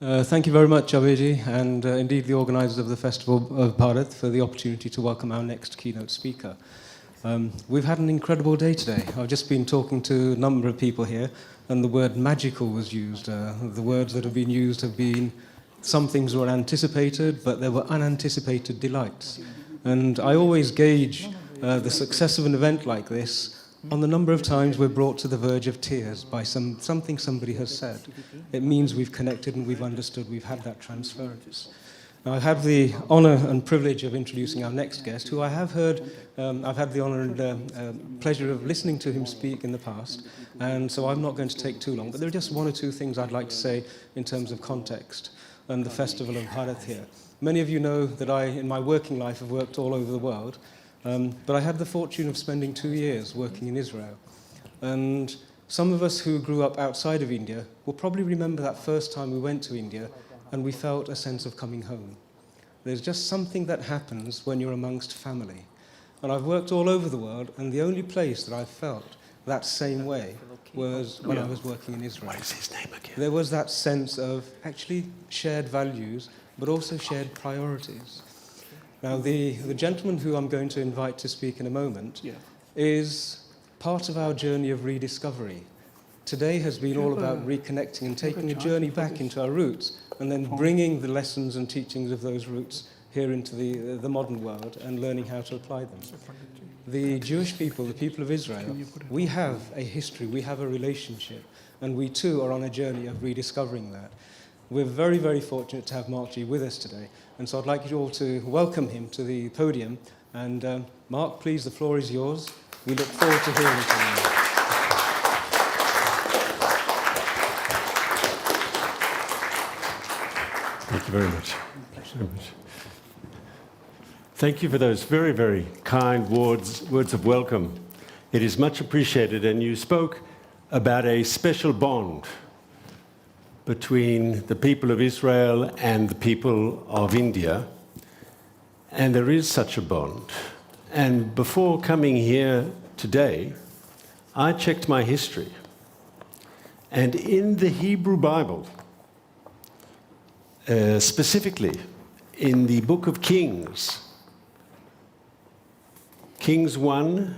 Thank you very much, Abhiji, and indeed the organisers of the Festival of Bharat for the opportunity to welcome our next keynote speaker. We've had an incredible day today. I've just been talking to a number of people here, and the word magical was used. The words that have been used have been, some things were anticipated, but there were unanticipated delights. And I always gauge the success of an event like this on the number of times we're brought to the verge of tears by something somebody has said. It means we've connected and we've understood, we've had that transference. Now, I have the honour and privilege of introducing our next guest, who I have heard, I've had the honour and pleasure of listening to him speak in the past, and so I'm not going to take too long, but there are just one or two things I'd like to say in terms of context and the Festival of Bharat here. Many of you know that I, in my working life, have worked all over the world, but I had the fortune of spending 2 years working in Israel. And some of us who grew up outside of India will probably remember that first time we went to India and we felt a sense of coming home. There's just something that happens when you're amongst family. And I've worked all over the world, and the only place that I felt that same way was when I was working in Israel. What is his name again? There was that sense of actually shared values, but also shared priorities. Now, the gentleman who I'm going to invite to speak in a moment is part of our journey of rediscovery. Today has been all about reconnecting and taking a journey back into our roots, and then bringing the lessons and teachings of those roots here into the modern world and learning how to apply them. The Jewish people, the people of Israel, we have a history, we have a relationship, and we too are on a journey of rediscovering that. We're very, very fortunate to have Mark G with us today, and so I'd like you all to welcome him to the podium. And Mark, please, the floor is yours. We look forward to hearing from you. Thank you very much. Thank you for those very, very kind words of welcome. It is much appreciated, and you spoke about a special bond between the people of Israel and the people of India, and there is such a bond. And before coming here today, I checked my history, and in the Hebrew Bible, specifically in the book of Kings, Kings 1,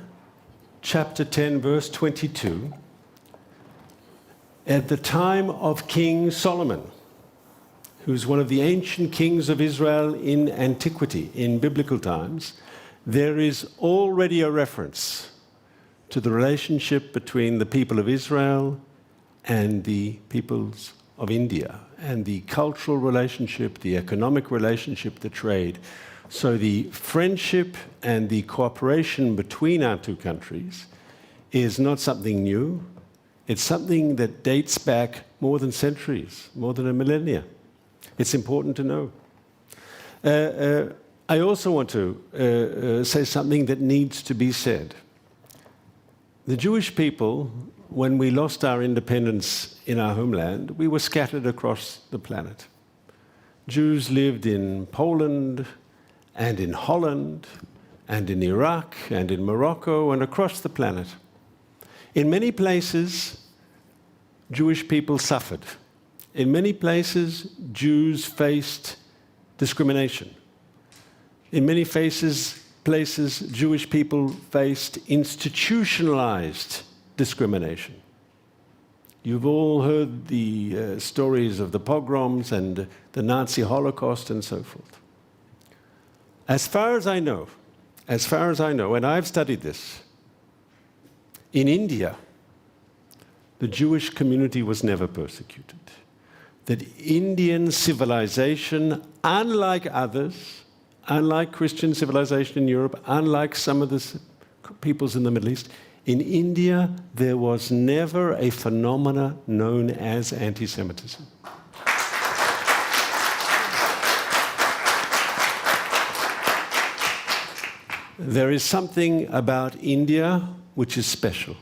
chapter 10, verse 22, at the time of King Solomon, who's one of the ancient kings of Israel in antiquity, in biblical times, there is already a reference to the relationship between the people of Israel and the peoples of India, and the cultural relationship, the economic relationship, the trade. So the friendship and the cooperation between our two countries is not something new. It's something that dates back more than centuries, more than a millennia. It's important to know. I also want to say something that needs to be said. The Jewish people, when we lost our independence in our homeland, we were scattered across the planet. Jews lived in Poland and in Holland and in Iraq and in Morocco and across the planet. In many places, Jewish people suffered. In many places, Jews faced discrimination. In many places, Jewish people faced institutionalized discrimination. You've all heard the stories of the pogroms and the Nazi Holocaust and so forth. As far as I know, and I've studied this, in India, the Jewish community was never persecuted. That Indian civilization, unlike others, unlike Christian civilization in Europe, unlike some of the peoples in the Middle East, in India, there was never a phenomena known as anti-Semitism. There is something about India which is special.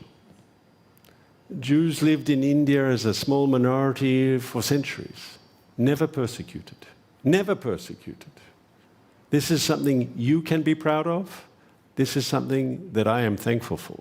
Jews lived in India as a small minority for centuries, never persecuted, never persecuted. This is something you can be proud of. This is something that I am thankful for.